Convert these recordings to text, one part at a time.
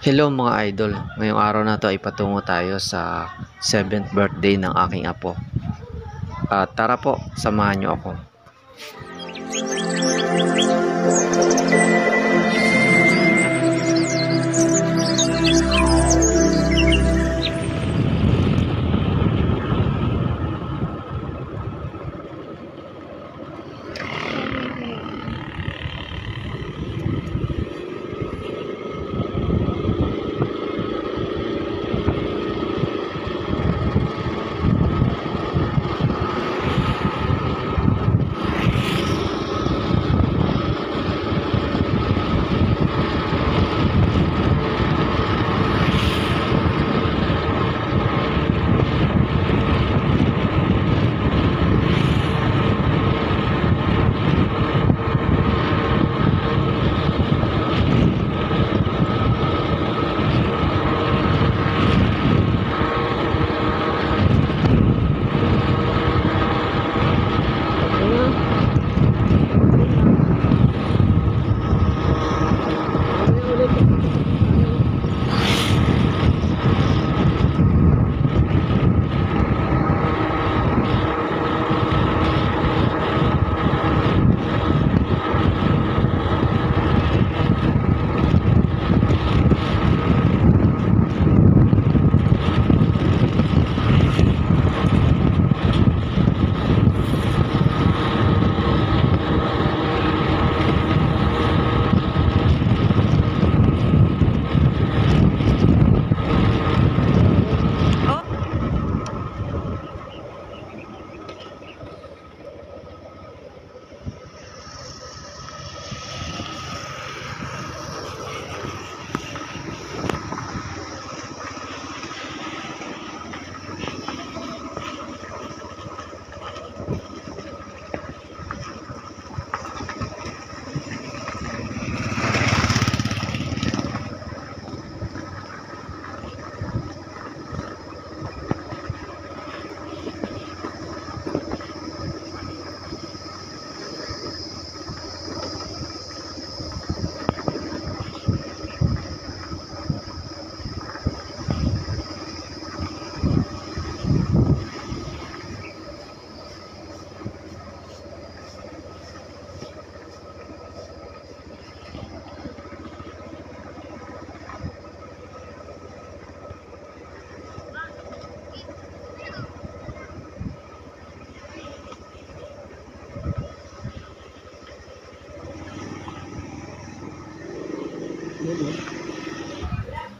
Hello mga idol, ngayong araw na to ay patungo tayo sa 7th birthday ng aking apo. At tara po, samahan niyo ako.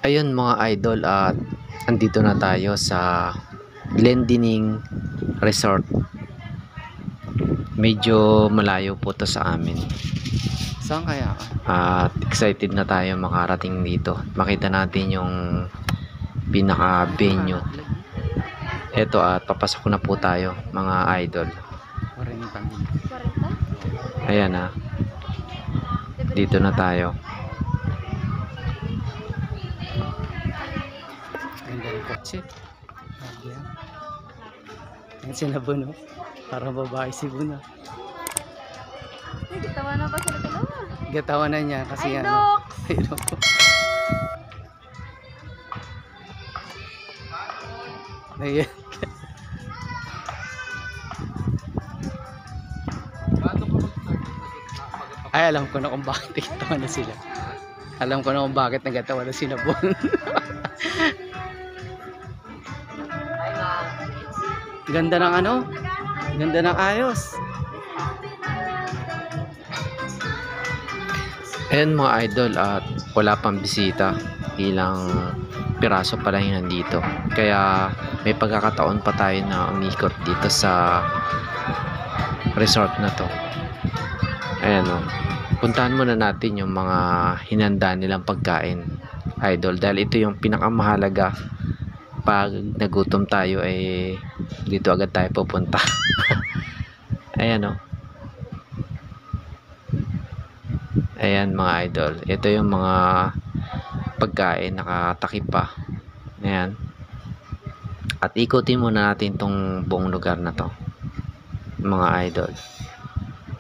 Ayun mga idol, at andito na tayo sa Glendining Resort. Medyo malayo po to sa amin. Saan kaya? At excited na tayo makarating dito. Makita natin yung pinaka venue. Eto, at papasok na po tayo mga idol. 40. Ayan na. Dito na tayo. Ganda ng kotse. Yan si Nabuno. Parang babae si Buno. Gitawa na ba sila dalawa? Gatawa na niya kasi Ay, ano. Doc! Ay, Doc. Ayan. Ay, alam ko na kung bakit nagtawa na sila. Alam ko na kung bakit nagtawa na si Nabon. Ganda ng ano? Ganda ng ayos. Ayan mga idol, at wala pang bisita. Ilang piraso pa lang yung nandito. Kaya may pagkakataon pa tayo na umikot dito sa resort na to. Ayan o. Puntahan muna natin yung mga hinanda nilang pagkain, idol. Dahil ito yung pinakamahalaga. Pag nagutom tayo ay dito agad tayo pupunta. Ayan o. Ayan mga idol. Ito yung mga pagkain, nakatakip pa. Ayan. At ikutin muna natin tong buong lugar na to, mga idol.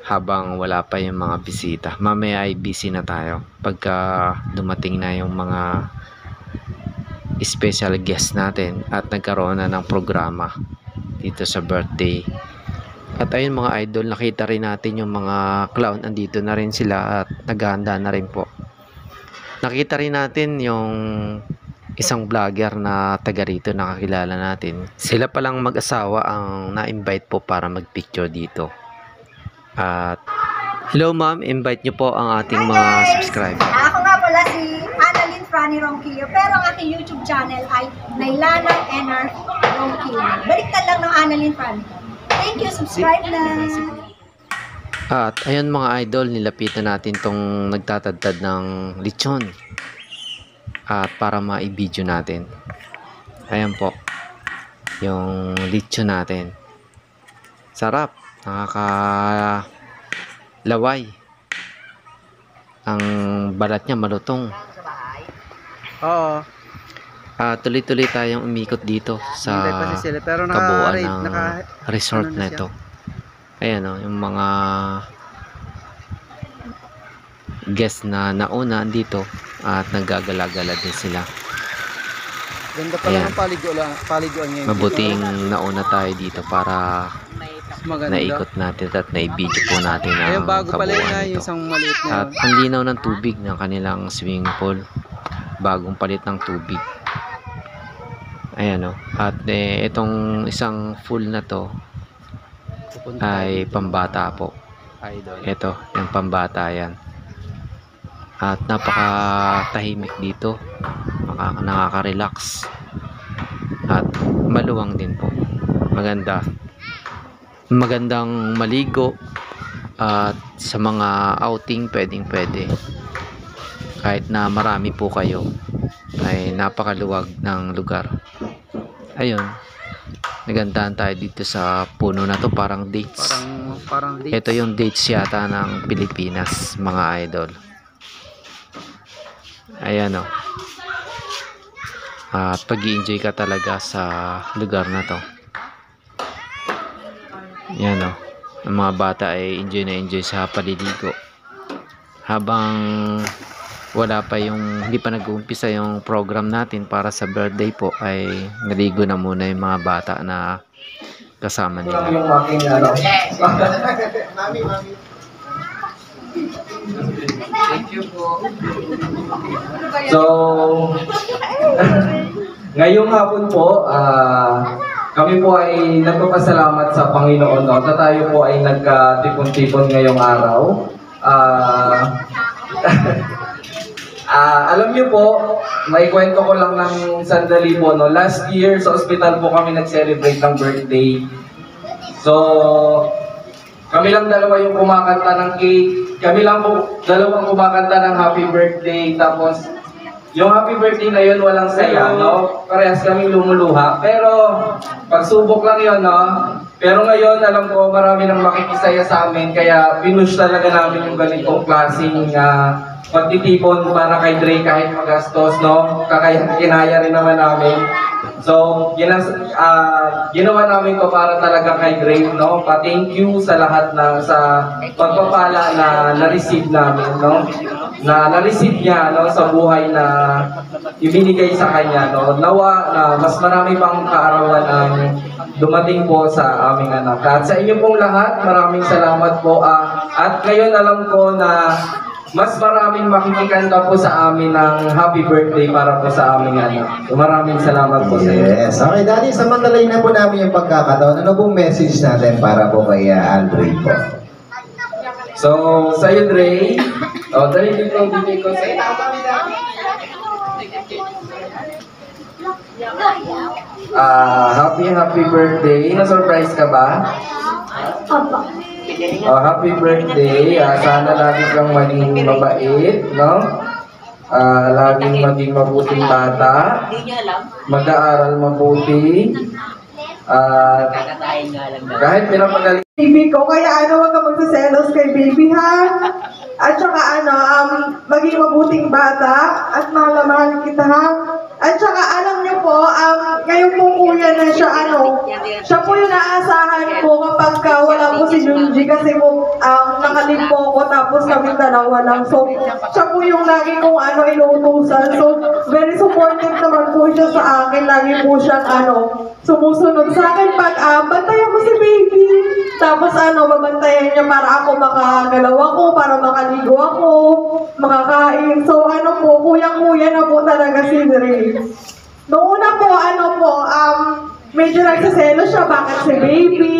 habang wala pa yung mga bisita. Mamaya ay busy na tayo pagka dumating na yung mga special guest natin at nagkaroon na ng programa dito sa birthday. At ayun mga idol, nakita rin natin yung mga clown, andito na rin sila at naghahanda na rin po. Nakita rin natin yung isang vlogger na taga rito, nakakilala natin. Sila palang mag-asawa ang na-invite po para mag-picture dito. At hello ma'am, invite nyo po ang ating mga subscriber. Ako nga pala si Annalyn Franny Ronquillo, pero ang aking YouTube channel ay Nailana NR Ronquillo. Baliktad lang ng Annalyn Franny. Thank you, subscribe na! At ayun mga idol, nilapitan natin tong nagtatadtad ng lechon. At para ma-video natin. Ayan po. Yung lechon natin. Sarap. Nakakalaway. Ang balat niya malutong. Oo. Tuloy-tuloy tayong umikot dito sa Hindi pa si sila, pero kabuuan ng ano resort na na ito. Ayan o, yung mga guest na nauna dito at naggagala-gala din sila. Ganda Ayan. pala ng paliguan ngayon. Mabuting nauna tayo dito para Maganda. naikot natin at naibidyo po natin Ayun, ang bago pala yun kabuuan yung nito. isang maliit na At ang linaw ng tubig ng kanilang swimming pool. Bagong palit ng tubig. Ayan o. At itong isang full na to pupunta ay pambata po. idol. Ito, yung pambata yan. At napakatahimik dito. Nakaka-relax. At maluwang din po. Maganda. Magandang maligo. At sa mga outing, pwede. Kahit na marami po kayo, ay napakaluwag ng lugar. Ayun. Nagandahan tayo dito sa puno na to, parang dates. Parang dates. Ito yung dates yata ng Pilipinas, mga idol. Ayan o. At pag-i-enjoy ka talaga sa lugar na to. Ayan o. Ang mga bata ay enjoy na enjoy sa paliligo. Habang wala pa hindi pa nag-uumpisa yung program natin para sa birthday po, ay naligo na muna yung mga bata na kasama nila. Yung aking ano. So, ngayong hapon po, kami po ay nagpapasalamat sa Panginoon, no, na tayo po ay nagkatipon-tipon ngayong araw. Alam niyo po, may kwento ko lang ng sandali po, no. Last year sa ospital po kami nag-celebrate ng birthday. So, kami lang dalawa yung kumakanta ng cake. Kami lang po dalawang kumakanta ng happy birthday. Tapos, yung happy birthday na yun, walang saya, no? Parehas kami lumuluha. Pero, pagsubok lang yun, no? Pero ngayon, alam ko, marami nang makikisaya sa amin. Kaya, pinush talaga namin yung ganitong klaseng pagtitipon para kay Dre kahit magastos, no? Kinaya rin naman namin. So, ginawa namin to para talaga kay Dre, no? Pa-thank you sa lahat sa pagpapala na na-receive namin, no? Na na-receive niya, no? Sa buhay na ibinigay sa kanya, no? Nawa na mas marami pang kaarawan ang dumating po sa aming anak. At sa inyo pong lahat, maraming salamat po. At ngayon alam ko na mas maraming makikikanta po sa amin ng happy birthday para po sa aming anak. So, maraming salamat po sa inyo. Yes. Okay, Daddy, samantalayin na po namin yung pagkakataon. Ano pong message natin para po kay Andre po? So, sa'yo, Dre. Dre, dito ko sa'yo. Happy birthday. Na-surprise ka ba? Happy birthday. Sana lagi kang maging mabait, no? Laging maging mabuting bata. Mag-aaral mabuti. Kahit pinapagaling. Baby ko, kaya wag ka magsaselos kay baby, ha? At saka maging mabuting bata at mahal kita, ha? At saka alam niyo po, ngayon po kuya na siya, siya po yung naasahan ko kapag wala po si Junji kasi po nakalip po ako tapos kami dalawa lang. So, siya po yung lagi kong inuutusan. So, very supportive naman po po siya sa akin. Lagi po siyang sumusunod sa akin pag bantayan mo si baby. Tapos babantayan niya para ako makagalaw ako, para makaligo ako, makakain. So kuyang-kuya na po talaga si Dre. Noong una po, medyo nagsaselo siya, bakit si baby?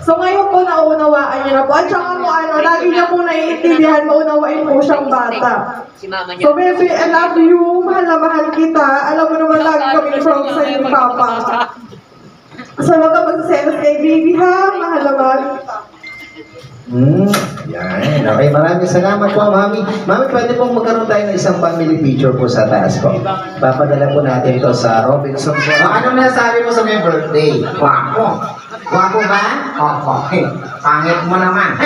So ngayon po, naunawaan niya na po. At saka po, lagi niya po naiintindihan, maunawain po siyang bata. So baby, I love you, mahal na mahal kita. Alam mo naman lagi kami proud sa iyo, Papa. So huwag ka magsaselos kay baby ha, mahal na mahal kita. Yan. Okay, maraming salamat po, Mami. Mami, pwede pong magkaroon tayo ng isang family picture po sa taas po. Papadala po natin ito sa Robinson po. Ano nasabi mo sa may birthday? Wapo. Wapo ba? Opo. Pangit mo naman.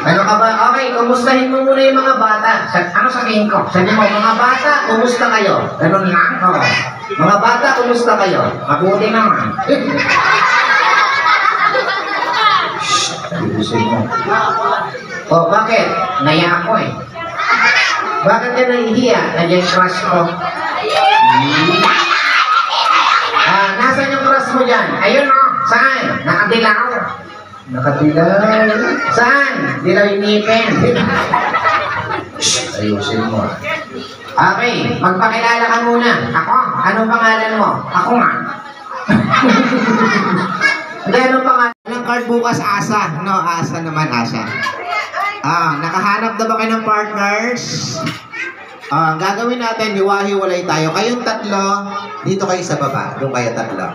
Ano ka ba? Okay, kumustahin mo muna yung mga bata. Ano sabihin ko? Sabihin mo, mga bata, kumusta kayo? Ganun lang? Oo. Mga bata, kumusta kayo? Mabuti naman. Ayusin mo. Oh, bakit? Naya ako eh. Bakit ka nahihiya? Nandiyan yung crush ko. Nasaan yung crush mo dyan? Ayun o. Saan? Nakadilaw. Nakadilaw? Saan? Dilaw yung ngipin. Ayusin mo. Okay, magpakilala ka muna. Ako? Anong pangalan mo? Ako nga. Hindi, anong pangalan ng card bukas? Asa. No, Asa naman, Asa. Nakahanap na ba kayo ng partners? Gagawin natin, hiwa-hiwalay tayo. Kayong tatlo, dito kayo sa baba. Doon kayo tatlo.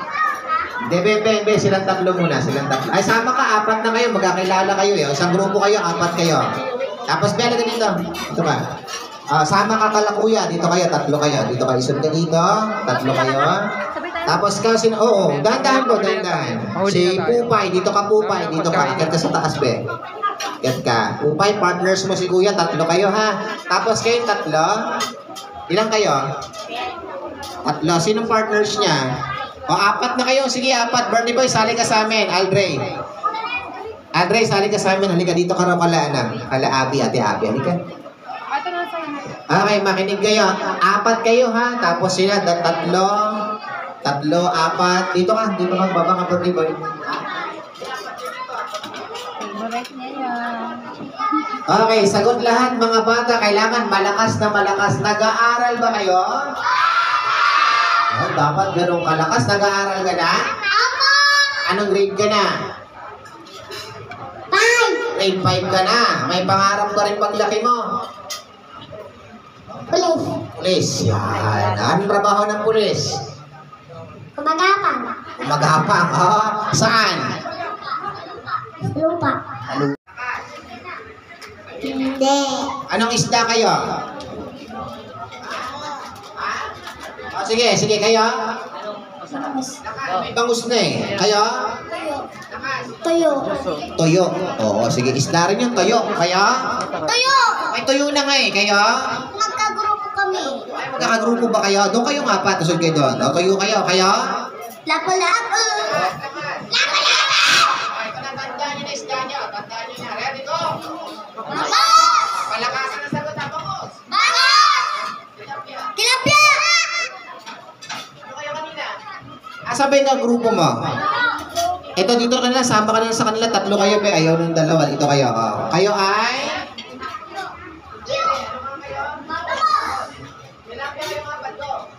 Hindi, bebe, silang tatlo muna. Silang tatlo. Ay, sama ka, 4 na kayo. Magkakilala kayo. Isang grupo kayo, 4 kayo. Tapos, bela ka dito. Ito ka. Sama ka kala kuya, dito kayo, 3 kayo. Dito kayo, isunod ka dito, 3 kayo. Tapos ka, dahan-dahan po, dahan-dahan. Si Pupay, dito ka Pupay, dito ka. Ikat ka sa taas, be. Ikat ka. Pupay, partners mo si kuya, 3 kayo ha. Tapos kayong 3, ilang kayo? 3, sinong partners niya? 4 na kayo, sige 4. Bernie boy, sali ka sa amin, Aldre. Aldre, sali ka sa amin, halika dito ka raw kala Abi, ate Abi, halika. Okay, makinig kayo. 4 kayo ha. Tapos sila, 3, 4. Dito ka, baba ka, Bernie boy. Okay, sagot lahat mga bata. Kailangan malakas na malakas. Nag-aaral ba kayo? Dapat ganun kalakas. Nag-aaral ka na? Anong grade ka na? 5. Grade 5 ka na. May pangarap ka rin paglaki mo. Pulis. Pulis. Yan. Anong trabaho ng pulis? Kumagapang. Kumagapang. Saan? Lupa. Hindi. Anong isda kayo? Sige kayo. May bangus na eh. Kayo? Tuyo. Toyo. Oo, sige. Isda rin yung toyo. Kayo? Tuyo! May toyo na nga eh. Kayo? Magkagrupo kami. Magkakagrupo ba kayo? Doon kayo nga pa. Tusod kayo doon. O, toyo kayo. Kayo? Lapu-lapu. Lapu-lapu! Tandaan nyo na isda nyo. Tandaan nyo na. Ready, go! Bangus! Palakasan na sagot. Bangus! Bangus! Tilapia! Ano kayo kanina? Asa ba yung grupo mo? Ito dito ka na, sama ka na sa kanila, 3 kayo, be. Ayaw ng 2, dito kayo. Kayo ay? Tilapia yung mga bato.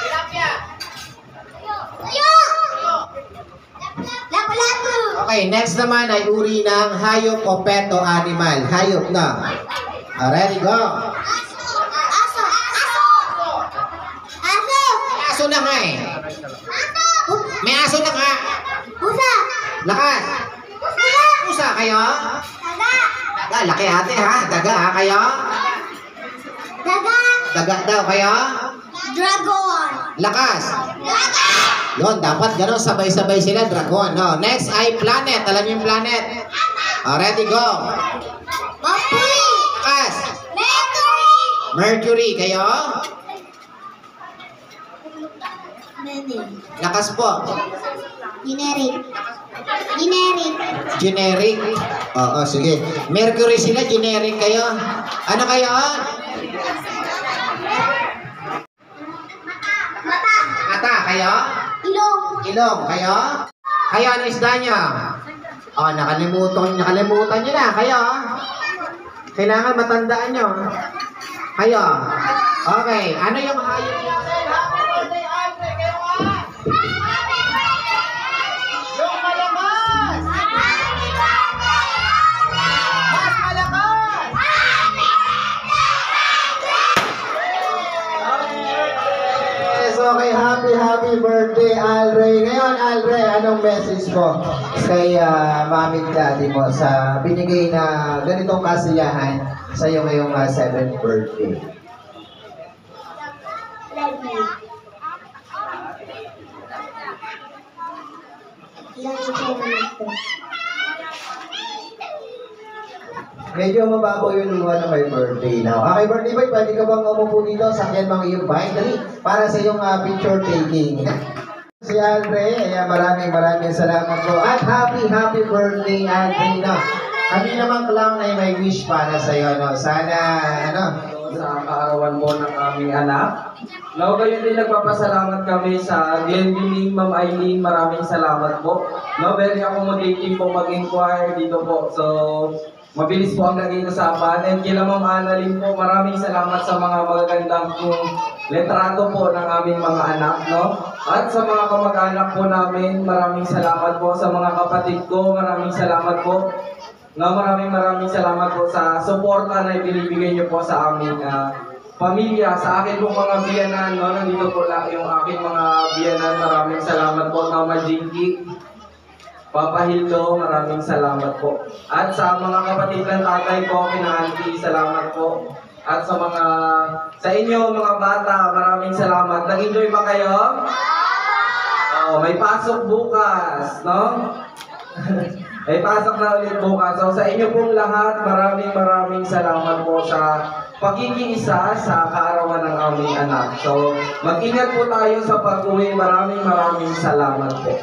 Tilapia! Lapu-lapu! Okay, next naman ay uri ng hayop o pet o animal. Hayop na. Ready, go! Aso! Aso! Aso! Aso na nga eh. May aso na nga. Pusa! Lakas. Pusa! Pusa kayo? Daga! Daga, laki ate ha. Daga ha kayo? Daga! Daga daw kayo? Dragon! Lakas. Daga! Yun, dapat gano'n sabay-sabay sila, dragon. No? Next ay planet. Alam niyo yung planet? Ready, go. Mercury! Lakas. Mercury! Mercury kayo? Many. Lakas po. Generic. Generic. Generic? Oo, sige. Mercury sila, generic kayo. Ano kayo? Mata, kayo? Ilong. Ilong, kayo? Kayo, ano isda nyo? Oh, nakalimutan nyo na. Kayo? Kailangan matandaan nyo. Kayo? Okay, ano yung hayop nyo? Yung malakas! Mas malakas! Yes, okay. Happy birthday, Alre. Ngayon, Alre, anong message mo kay mami at daddy mo sa binigay na ganitong kasiyahan sa iyo ngayong 7th birthday? Love you. Medyo mababaw yung luha na may birthday now. Okay, birthday boy, pwede ka bang umupo dito? Sakyan mga iyong bike. Dali, para sa iyong picture taking. Si Andre, maraming salamat po. At happy birthday, Andre. No? Kami naman clown ay may wish para sa iyo. No? Sana, Sa kaarawan po ng aming anak. No, gayon din nagpapasalamat kami sa Glendining, Ma'am Eileen, maraming salamat po. No, very accommodating po mag-inquire dito po. So, mabilis po ang naging usapan. And kila Ma'am Annalyn po, maraming salamat sa mga magagandang letrato po ng aming mga anak, no? At sa mga kamag-anak po namin, maraming salamat po. Sa mga kapatid ko, maraming salamat po. No, maraming salamat po sa suporta na ibinibigay niyo po sa aming pamilya, sa akin pong mga biyanan, no? Nandito po lang yung aking mga biyanan. Maraming salamat po, Mama Jinky, Papa Hildo, maraming salamat po. At sa mga kapatid ng tatay ko, kina Auntie, salamat po. At sa inyo mga bata, maraming salamat. Nag-enjoy ba kayo? Oh, may pasok bukas, no? May pasok na ulit bukas. So sa inyo pong lahat, maraming salamat po sa pagkikiisa sa kaarawan ng aming anak. So mag-ingat po tayo sa pag-uwi. Maraming salamat po.